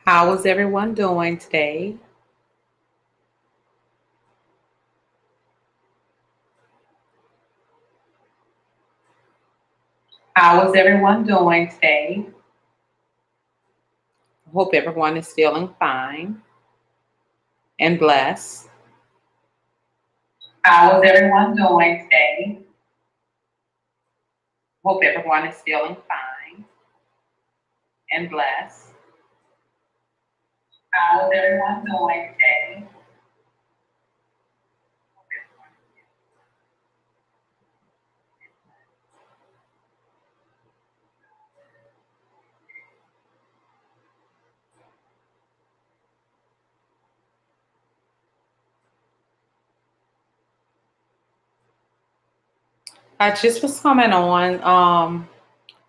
How is everyone doing today? How is everyone doing today? Hope everyone is feeling fine and blessed. How is everyone doing today? Hope everyone is feeling fine and blessed. How is everyone doing today? I just was coming on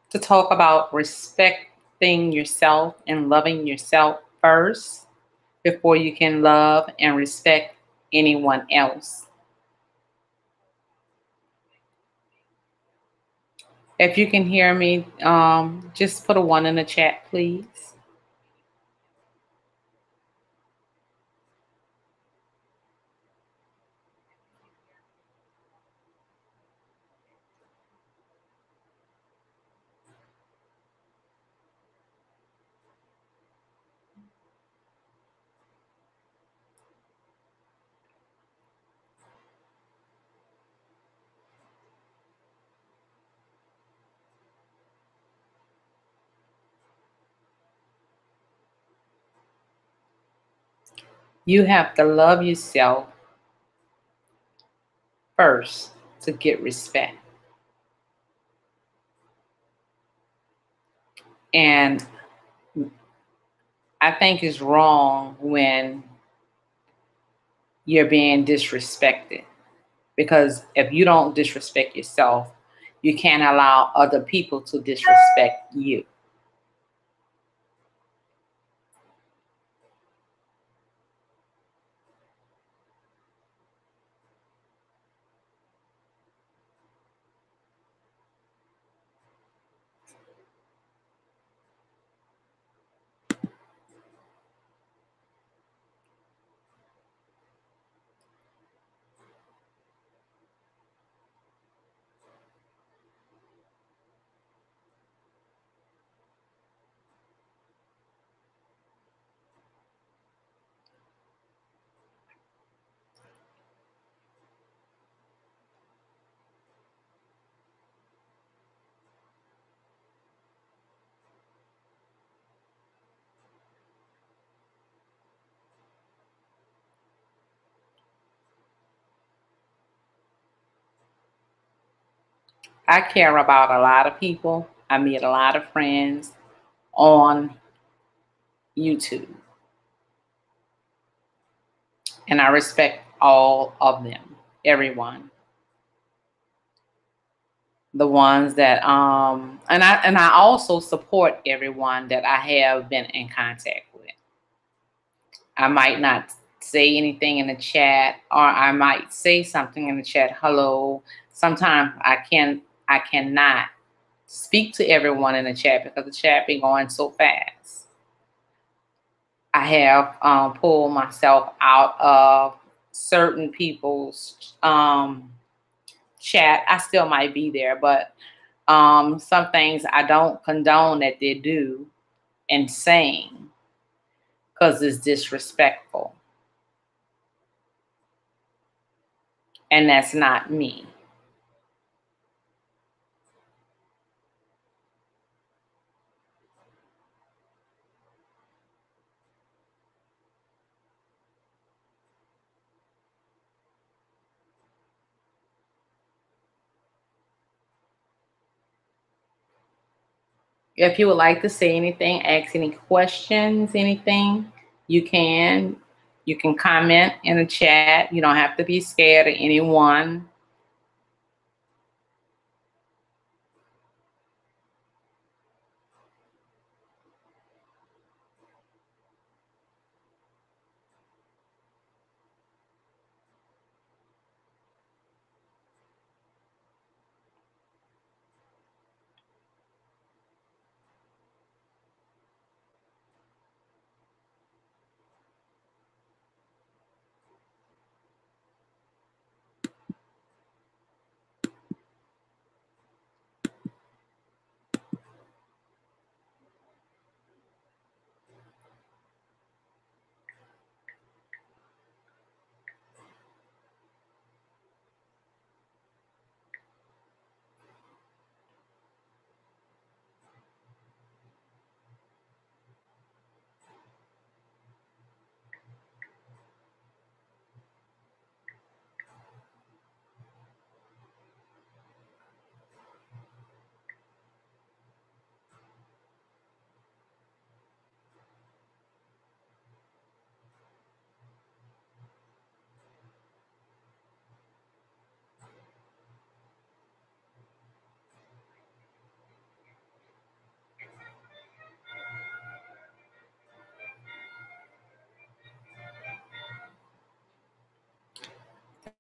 to talk about respecting yourself and loving yourself first before you can love and respect anyone else. If you can hear me, just put a one in the chat, please. You have to love yourself first to get respect. And I think it's wrong when you're being disrespected because if you don't disrespect yourself, you can't allow other people to disrespect you. I care about a lot of people. I meet a lot of friends on YouTube, and I respect all of them, everyone. The ones that and I also support everyone that I have been in contact with. I might not say anything in the chat, or I might say something in the chat, hello. Sometimes I cannot speak to everyone in the chat because the chat be going so fast. I have pulled myself out of certain people's chat. I still might be there, but some things I don't condone that they do and saying because it's disrespectful. And that's not me. If you would like to say anything, ask any questions, anything, you can. You can comment in the chat. You don't have to be scared of anyone.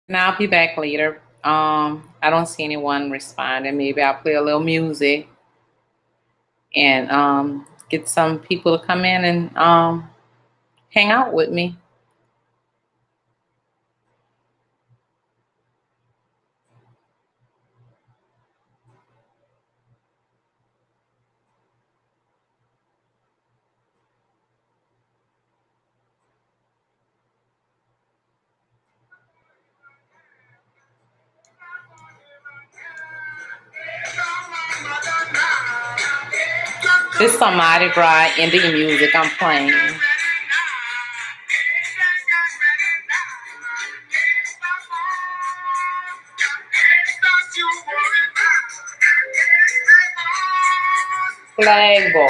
And I'll be back later. I don't see anyone responding. Maybe I'll play a little music and get some people to come in and hang out with me. This some Mardi Gras indie music I'm playing. Flag boy.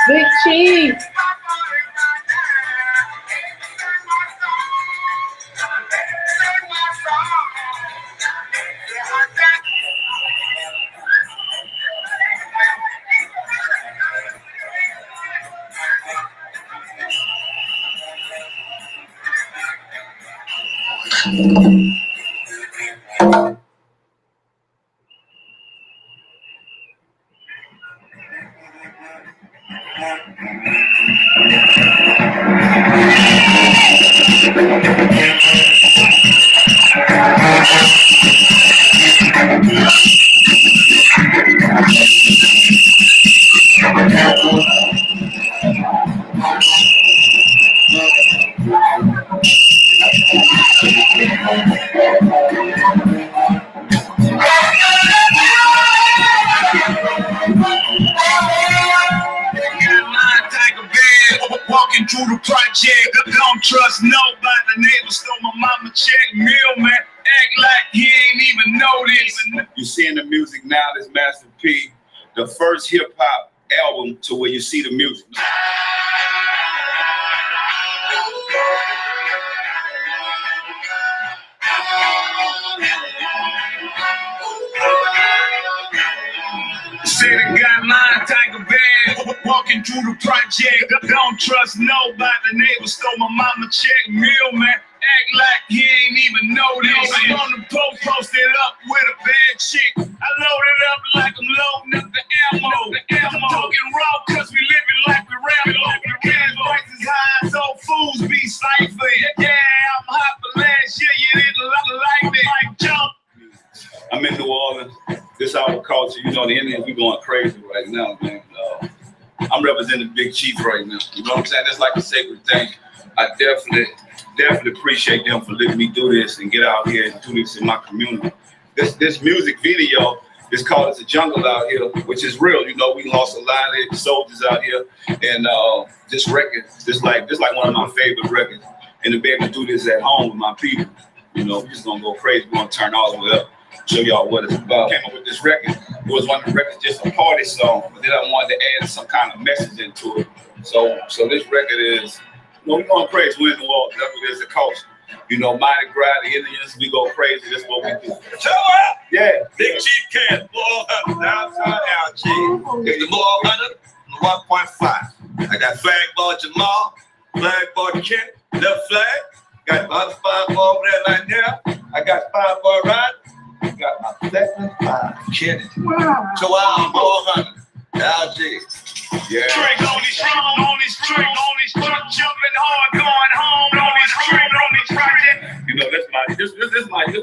Big Chief. Walking through the project, I don't trust nobody. The neighbor stole my mama check, mailman act like he ain't even noticed. You seeing the music now, this Master P, the first hip hop album to where you see the music. Said I got mine, Tiger Bag, walking through the project. I don't trust nobody. The neighbor stole my mama check, mailman act like he ain't even noticed. I'm on the post, posted up with a bad chick. I loaded up like I'm loading up the ammo. I'm talking raw cause we living like we Rambo. The gas prices high, so fools be stifling. Yeah, I'm hot for last year, you didn't like me. Like jump. I'm in New Orleans. This our culture, you know, the Indians, we going crazy right now, man. I'm representing Big Chief right now. You know what I'm saying? It's like a sacred thing. I definitely appreciate them for letting me do this and get out here and do this in my community. This music video is called It's a Jungle Out Here, which is real. You know, we lost a lot of soldiers out here, and this record, this like one of my favorite records. And to be able to do this at home with my people, you know, we're just gonna go crazy. We're gonna turn all the way up. Show y'all what it's about. Came up with this record. It was one of the records, just a party song, but then I wanted to add some kind of message into it. So this record is, you know, we're going crazy. We're in the world. That's what it is, the culture. You know, Mardi Gras, the Indians, we go crazy. That's what we do. Show up! Yeah. Big Chief Camp, Moore Hunter, downtown LG. It's the Moore Hunter, 1.5. I got Flag Ball Jamal, Flag Ball Kent, left flag. Got my other 5 ball over there right there. I got 5 ball right. I got my second 5, Kennedy. Wow. Chihuahua, Moore Hunter, LG. Yeah. Drink on these strong, on these drink, on these truck, jumping hard, going home, on these drink, on these project. You know, this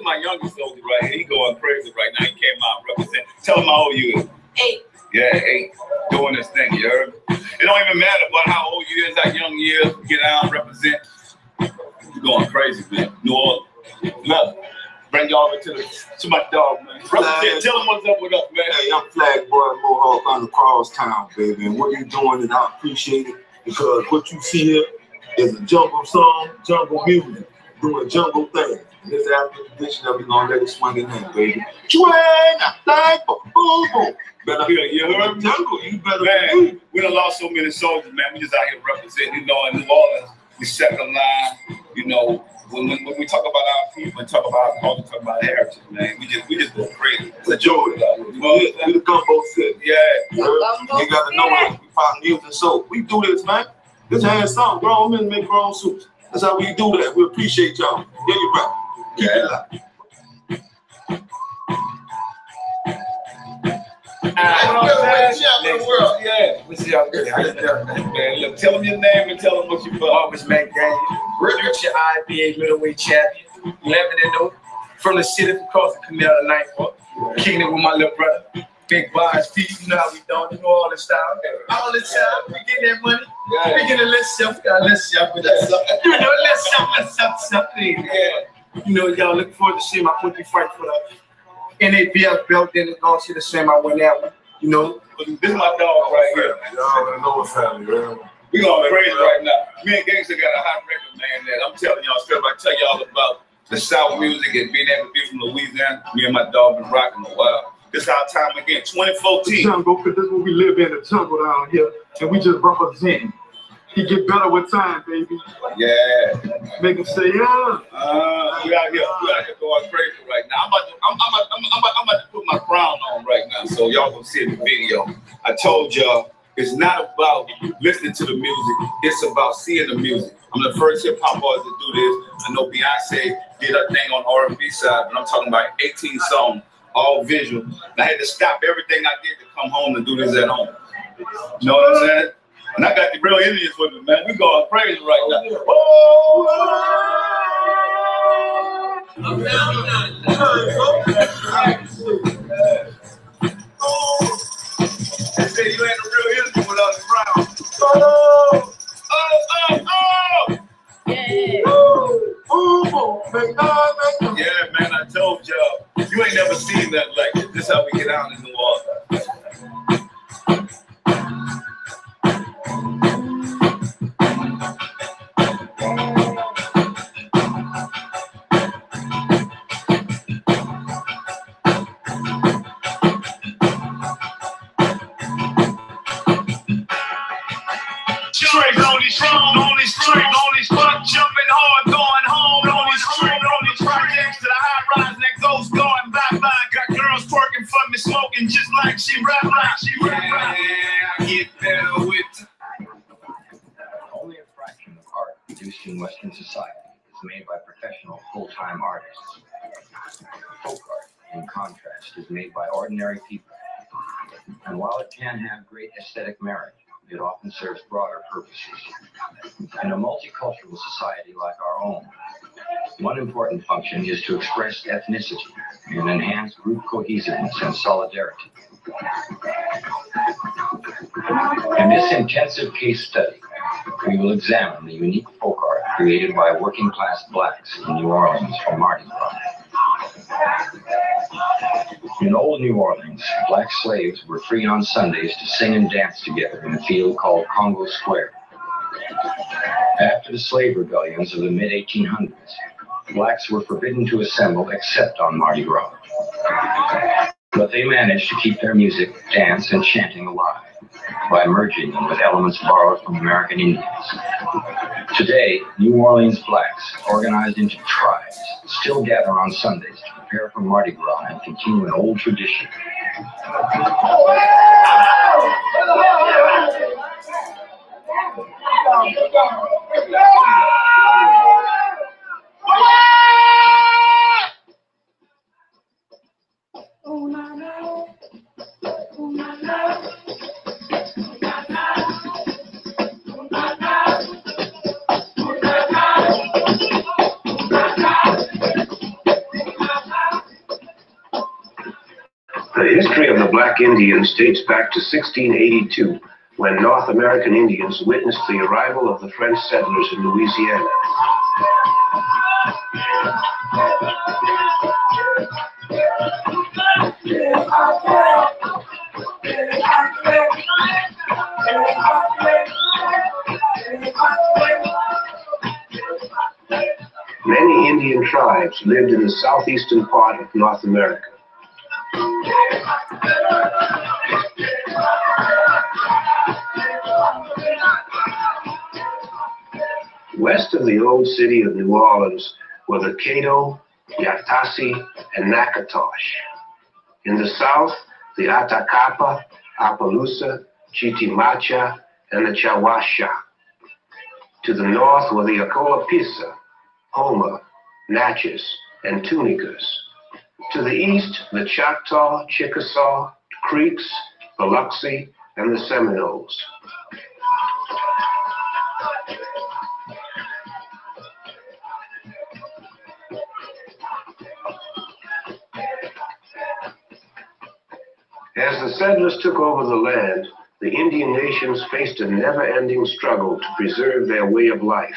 my youngest soldier right here. He going crazy right now. He came out represent. Tell him how old you is. 8. Yeah, 8. Doing this thing, you heard? It don't even matter about how old you is, how young you is. Get out and represent. You going crazy, man. New Orleans. Love. Bring y'all over to my dog, man. Represent. Tell him what's up with us, man. Hey, I'm Flag Boy Mohawk on the Crosstown, baby. And what you doing is I appreciate it because what you see here is a jungle song, jungle music, doing jungle things. And this after edition that we gonna let it swing in there, baby. Swing, like boom, boom. Better you heard jungle. You better. Man, we done lost so many soldiers, man. We just out here representing. You know, in New Orleans, we second line. You know. When we talk about our people and talk about our culture, talk about heritage, man, we just go crazy. It's a joy. We the gumbo city. Yeah. You got to know what we find music. So we do this, man. This ain't something. Grown men make grown suits. That's how we do that. We appreciate y'all. Yeah, you're right. Keep it alive. Yeah. We see y'all good. Man, look, tell them your name and tell them what you bought. Marcus McDaniel, Richard IBA middleweight champion, 11-0 from the city across the canal of Nightfall. Kicking it with my little brother. Big bars, feet, you know how we doing, you know all the style. All the time, we getting that money. Yeah. We getting a little self, got a little self with us. You know, let's something. Yeah. You know, y'all looking forward to seeing my quick fight for the NABF belt, then it's gonna see the same I win that one. You know, this is my dog right here. Y'all know what's happening, man. We going crazy right now. Me and Gangsta got a hot record, man, that I'm telling y'all straight. I tell y'all about the South music and being able to be from Louisiana. Me and my dog been rocking a while. This our time again, 2014. The jungle, because this is what we live in, the jungle down here. And we just represent. He get better with time, baby. Yeah. Make him say, yeah. We out here going crazy right now. I'm about to put my crown on right now, so y'all gonna see the video. I told y'all, it's not about listening to the music, it's about seeing the music. I'm the first hip hop artist to do this. I know Beyonce did her thing on R&B side, but I'm talking about 18 songs, all visual. And I had to stop everything I did to come home and do this at home. You know what I'm saying? And I got the real Indians with me, man. We going crazy right now. Oh! They say you ain't a real Indian without the crown. Oh! Yeah, man, I told y'all. You ain't never seen nothing like this. This is how we get out in New Orleans. Jumping hard, going home, on these projects to the high rise that goes going bye-bye. Got girls twerking for me, smoking just like she rap. Yeah, I get better with. Only a fraction of art produced in Western society is made by professional full-time artists. Folk art, in contrast, is made by ordinary people. And while it can have great aesthetic merit, it often serves broader purposes. In a multicultural society like our own, one important function is to express ethnicity and enhance group cohesiveness and solidarity. In this intensive case study, we will examine the unique folk art created by working-class blacks in New Orleans for Mardi Gras. In old New Orleans, black slaves were free on Sundays to sing and dance together in a field called Congo Square. After the slave rebellions of the mid-1800s, blacks were forbidden to assemble except on Mardi Gras. But they managed to keep their music, dance, and chanting alive. by merging them with elements borrowed from American Indians. Today, New Orleans blacks, organized into tribes, still gather on Sundays to prepare for Mardi Gras and continue an old tradition. The history of the Black Indians dates back to 1682, when North American Indians witnessed the arrival of the French settlers in Louisiana. Many Indian tribes lived in the southeastern part of North America. West of the old city of New Orleans were the Caddo, Yatasi, and Natchitoches. In the south, the Attakapas, Appaloosa, Chitimacha, and the Chawasha. To the north were the Acolapisa, Houma, Natchez, and Tunicas. To the east, the Choctaw, Chickasaw, Creeks, Biloxi, and the Seminoles. As the settlers took over the land, the Indian nations faced a never-ending struggle to preserve their way of life.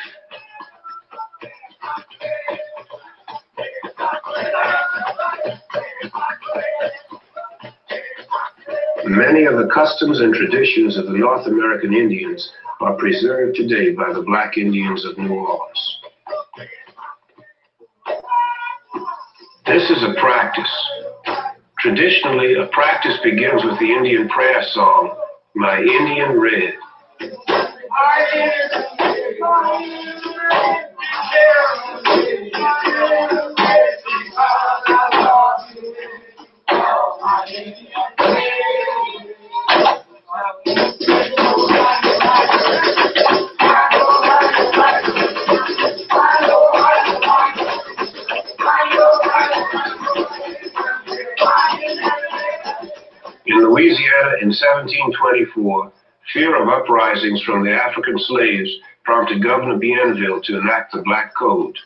Many of the customs and traditions of the North American Indians are preserved today by the Black Indians of New Orleans. This is a practice. Traditionally, a practice begins with the Indian prayer song, My Indian Red. In Louisiana in 1724, fear of uprisings from the African slaves prompted Governor Bienville to enact the Black Code.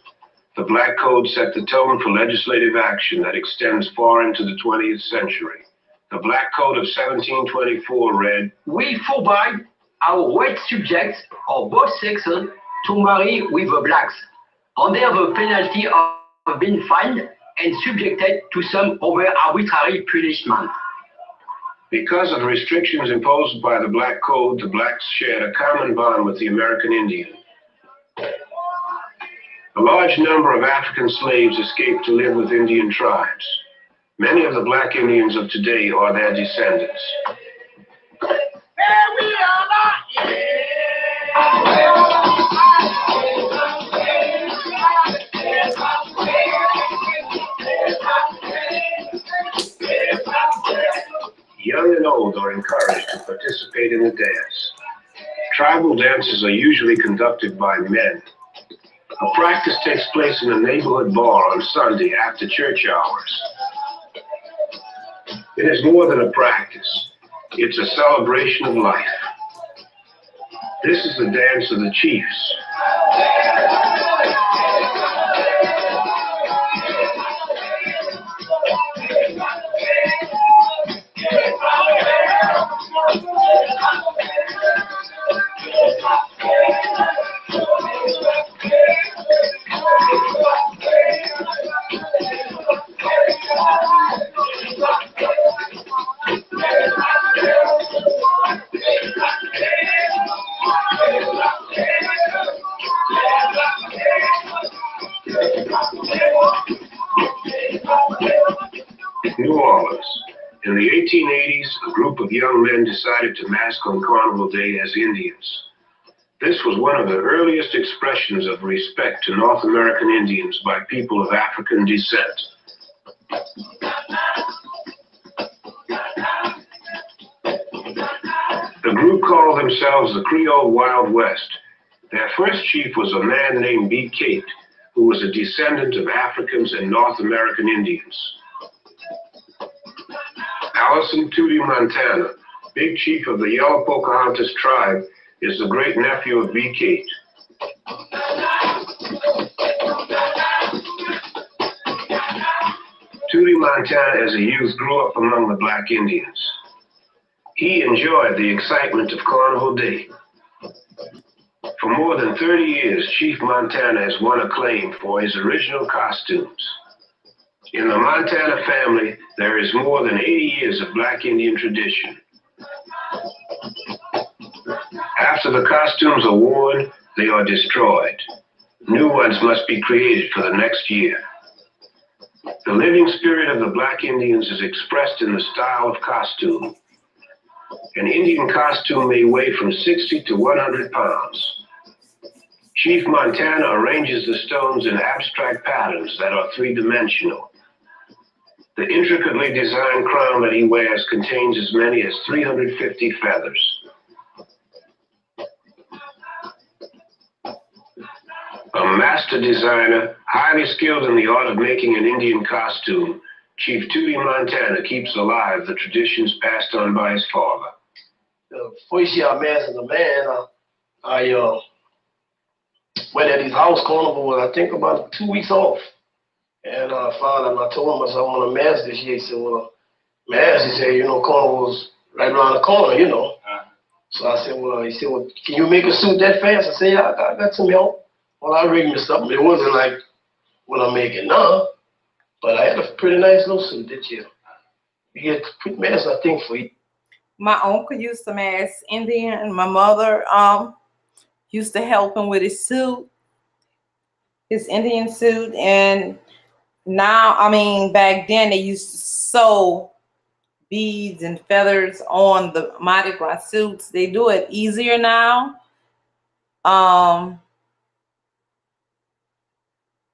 The Black Code set the tone for legislative action that extends far into the 20th century. The Black Code of 1724 read, We forbid our white subjects of both sexes to marry with the blacks, under the penalty of being fined and subjected to some other arbitrary punishment. Because of the restrictions imposed by the Black Code, the blacks shared a common bond with the American Indian. A large number of African slaves escaped to live with Indian tribes. Many of the Black Indians of today are their descendants. Young and old are encouraged to participate in the dance. Tribal dances are usually conducted by men. A practice takes place in a neighborhood bar on Sunday after church hours. It is more than a practice. It's a celebration of life. This is the dance of the chiefs. New Orleans. In the 1880s, a group of young men decided to mask on Carnival Day as Indians. This was one of the earliest expressions of respect to North American Indians by people of African descent. The group called themselves the Creole Wild West. Their first chief was a man named B. Kate, who was a descendant of Africans and North American Indians. Allison Tootie Montana, big chief of the Yellow Pocahontas tribe, is the great nephew of B. Kate. Tootie Montana as a youth grew up among the Black Indians. He enjoyed the excitement of Carnival Day. For more than 30 years, Chief Montana has won acclaim for his original costumes. In the Montana family, there is more than 80 years of Black Indian tradition. After the costumes are worn, they are destroyed. New ones must be created for the next year. The living spirit of the Black Indians is expressed in the style of costume. An Indian costume may weigh from 60 to 100 pounds. Chief Montana arranges the stones in abstract patterns that are three-dimensional. The intricately designed crown that he wears contains as many as 350 feathers. A master designer, highly skilled in the art of making an Indian costume, Chief Tootie Montana keeps alive the traditions passed on by his father. The first year I masked as a man, I went at his house. Carnival was, I think, about 2 weeks off. And I found him, I told him, I said, I want to mask this year. He said, well, mask? He said, you know, Carnival's right around the corner, you know. So I said, well, he said, well, can you make a suit that fast? I said, yeah, I got some help. Well, I rigged me something. It wasn't like what I'm making now, but I had a pretty nice little suit this year. You get pretty mask, I think, for you. My uncle used to mask Indian, and my mother used to help him with his suit, his Indian suit. And now, I mean, back then they used to sew beads and feathers on the Mardi Gras suits. They do it easier now.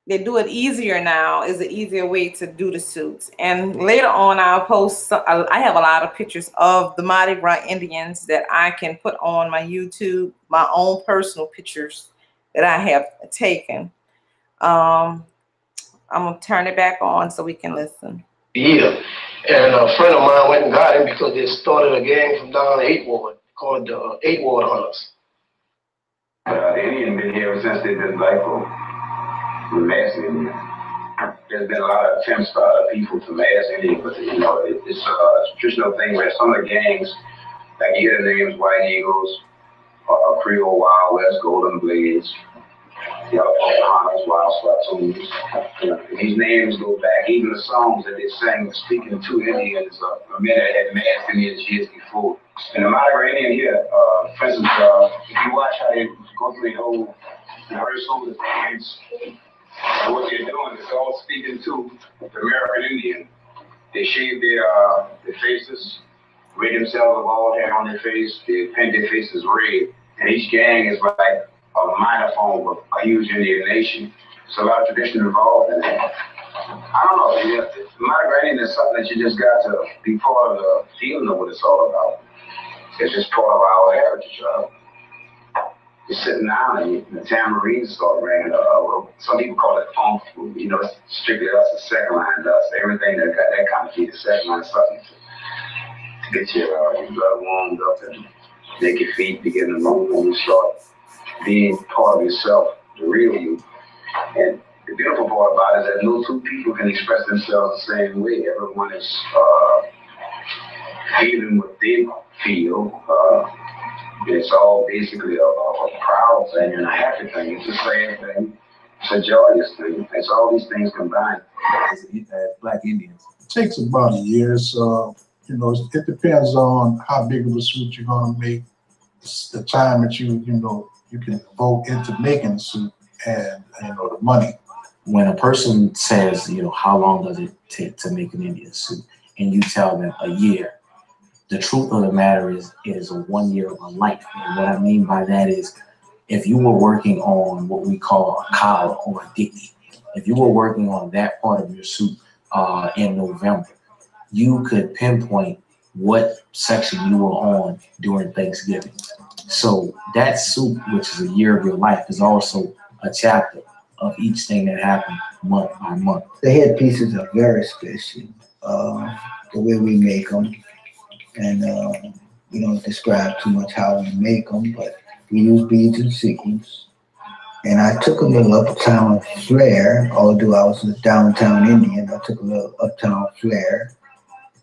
They do it easier now. Is an easier way to do the suits. And later on, I'll post. I have a lot of pictures of the Mardi Gras Indians that I can put on my YouTube. My own personal pictures that I have taken. I'm gonna turn it back on so we can listen. Yeah, and a friend of mine went and got him because they started a gang from down the 8th Ward called the 8th Ward Hunters. The Indian been here since they've been black folk. Masking. There's been a lot of attempts by other people to mask Indian, but you know, it's a traditional thing where some of the gangs, like you hear the names White Eagles, Creole Wild West, Golden Blades, Yellow Pocahontas, Wild Swatoons. You know, these names go back, even the songs that they sang speaking to Indians, men that had masked Indians years before. And the Mardi Gras Indian here, for instance, if you watch how they go through the whole rehearsal, the dance, and what they're doing is all speaking to the American Indian. They shave their faces, rid themselves of all hair on their face, they paint their faces red, and each gang is like a minor form of a huge Indian nation. There's a lot of tradition involved in that. I don't know, the Mardi Gras Indian is something that you just got to be part of the feeling of what it's all about. It's just part of our heritage. You're sitting down and the tambourines start ringing. Some people call it funk food. You know, it's strictly us, the second line dust. Everything that got that kind of feed, the second line something to get your blood warmed up and make your feet begin to move and you start being part of yourself, the real you. And the beautiful part about it is that no two people can express themselves the same way. Everyone is feeling what they feel. It's all basically a proud thing and a happy thing. It's a sad thing. It's a joyous thing. It's all these things combined. As Black Indians, it takes about a year. So you know, it depends on how big of a suit you're gonna make, the time that you can devote into making the suit, and the money. When a person says, how long does it take to make an Indian suit, and you tell them a year, the truth of the matter is, it is a 1 year of a life. And what I mean by that is, if you were working on what we call a collar or a dicky, if you were working on that part of your suit in November, you could pinpoint what section you were on during Thanksgiving. So that suit, which is a year of your life, is also a chapter of each thing that happened month by month. The headpieces are very special, the way we make them. And we don't describe too much how we make them, but we use beads and sequins. And I took a little uptown flair, although I was a downtown Indian, I took a little uptown flair.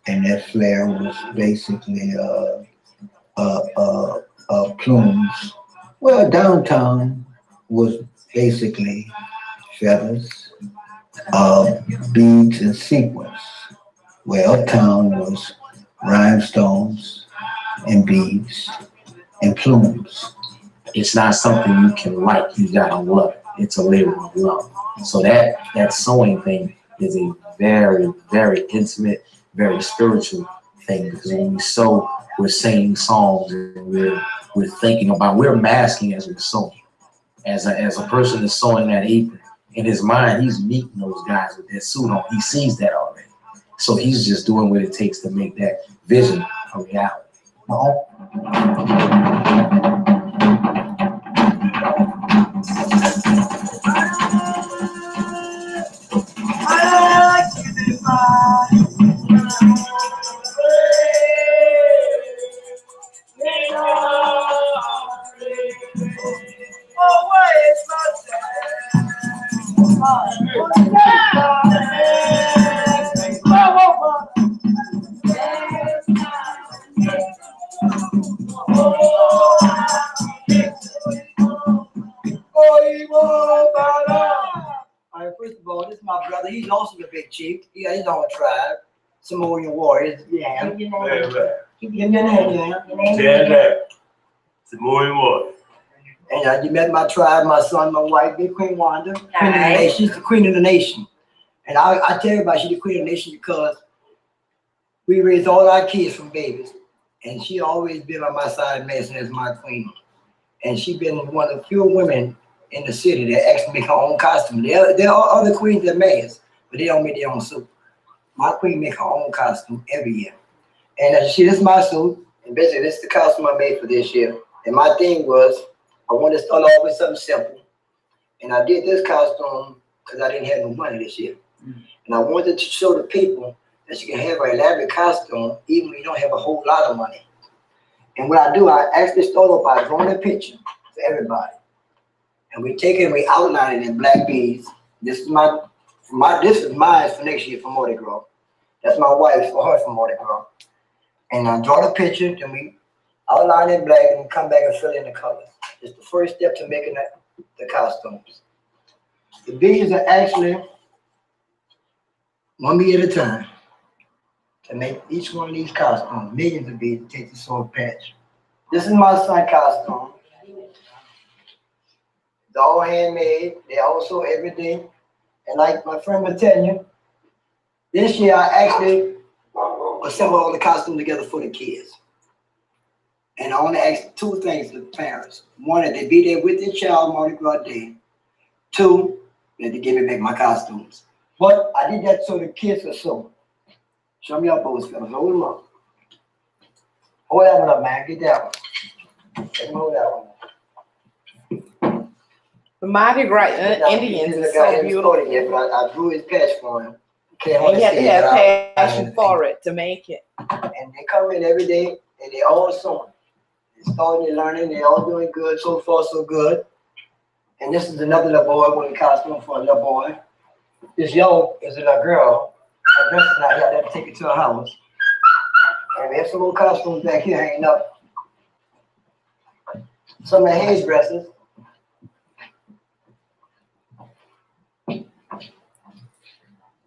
And that flair was basically plumes. Well, downtown was basically feathers, beads and sequins. Where uptown was rhinestones and beads and plumes. It's not something you can like, you gotta love it. It's a labor of love. So that sewing thing is a very, very intimate, very spiritual thing, because when we sew, we're singing songs and we're thinking about, we're masking as we're sewing. As a person is sewing that apron, in his mind, he's meeting those guys with that suit on. He sees that already. So he's just doing what it takes to make that vision a reality. First of all, this is my brother. He's also the big chief. He got his own tribe. Samoan warriors. Yeah. Give your name, yeah. Samoan warriors. And you met my tribe, my son, my wife, Big Queen Wanda. Queen of the nation. She's the queen of the nation. And I tell everybody she's the queen of the nation because we raised all our kids from babies. And she always been on my side, Mason, as my queen. And she's been one of the few women in the city that actually make her own costume. There are other queens that mayors, but they don't make their own suit. My queen make her own costume every year. And as you see, this is my suit. And basically, this is the costume I made for this year. And my thing was, I wanted to start off with something simple. And I did this costume because I didn't have no money this year. And I wanted to show the people that you can have an elaborate costume even when you don't have a whole lot of money. And what I do, I actually start off by drawing a picture for everybody. And we take it and we outline it in black beads. This is mine for next year for Mardi Gras. That's my wife's for her for Mardi Gras. And I draw the picture, then we outline it in black and come back and fill in the colors. It's the first step to making the costumes. The beads are actually 1 bead at a time. To make each one of these costumes, millions of beads to take the sword patch. This is my son costume. They're all handmade. They're also everyday. And like my friend was telling you, this year I actually assembled all the costumes together for the kids. And I want to ask two things to the parents. One, that they be there with their child Mardi Gras Day. Two, that they give me back my costumes. But I did that so the kids are so. Show me up, both fellas. Hold them up. Hold that one up, man. Get that one. Let me hold that one. The Mardi Gras Indians is so beautiful. Yet, but I drew his patch for him. And you have to have passion for it to make it. And they come in every day and they all sewing. They're starting and learning. They're all doing good. So far, so good. And this is another little boy with a costume for a little boy. This yellow is a little girl. Her dress is not here. I had to take it to her house. And we have some more costumes back here hanging up. Some of the hairdressers.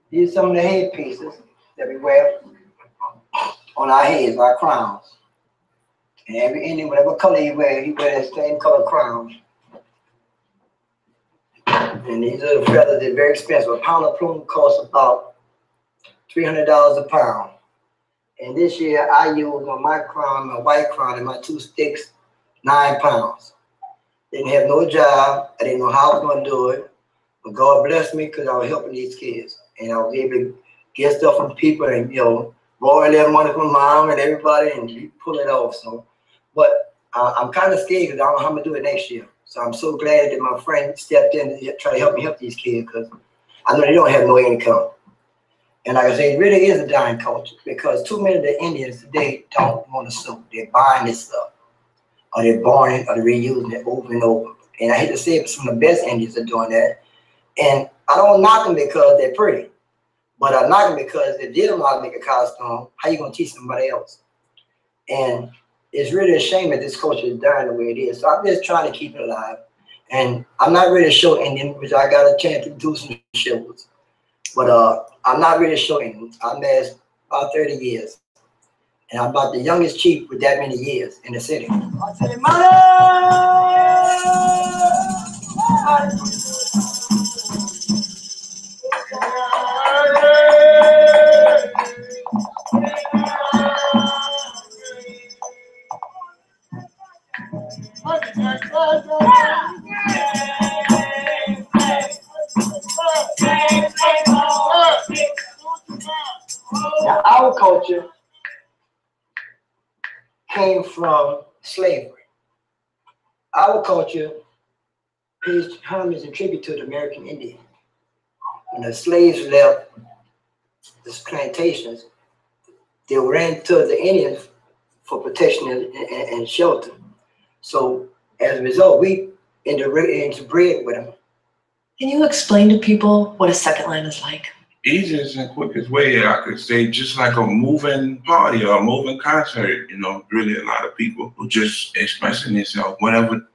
These are some of the head pieces that we wear on our heads, our crowns. And every Indian, whatever color he wears that same color crown. And these are the feathers. They're very expensive. A pound of plume costs about $300 a pound. And this year I used on my crown, my white crown, and my 2 sticks, 9 pounds. Didn't have no job. I didn't know how I was going to do it. But God blessed me because I was helping these kids. And I was able to get stuff from people and, you know, borrow their money from mom and everybody and pull it off. So, but I'm kind of scared because I don't know how I'm going to do it next year. So I'm so glad that my friend stepped in to try to help me help these kids because I know they don't have no income. And like I say, it really is a dying culture because too many of the Indians today don't want to sew. They're buying this stuff, or they're buying it, or they're reusing it over and over. And I hate to say it, but some of the best Indians are doing that. And I don't knock them because they're pretty, but I knock them because if they don't know how to make a costume, how you going to teach somebody else? And it's really a shame that this culture is dying the way it is. So I'm just trying to keep it alive. And I'm not really a show Indian, which I got a chance to do some shows. But I'm not really showing. I'm there about 30 years. And I'm about the youngest chief with that many years in the city. I say, mother! Now, our culture came from slavery. Our culture pays homage and tribute to the American Indian. When the slaves left the plantations, they ran to the Indians for protection and shelter. So as a result, we interbred with them. Can you explain to people what a second line is like? Easiest and quickest way I could say, just like a moving party or a moving concert, you know, really a lot of people who just expressing themselves, whatever.